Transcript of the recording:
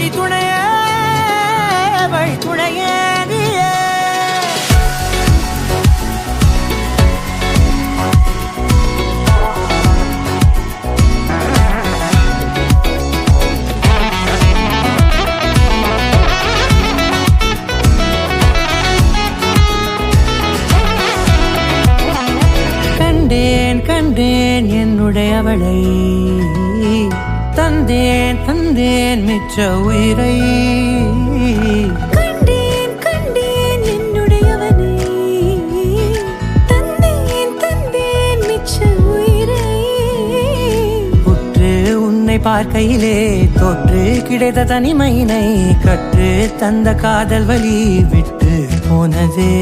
வழித்துணையே வழித்துணையே கண்டேன் கண்டேன் என்னுடையவளை தந்தேன் தந்தேன் மிச்ச உயிரை கண்டேன் கண்டேன் என்னுடையவனை தந்தேன் தந்தேன் மிச்ச உயிரை உற்று உன்னை பார்க்கையிலே தொற்று கிடைத்த தனிமையினை கற்று தந்த காதல் வலி விட்டு போனதே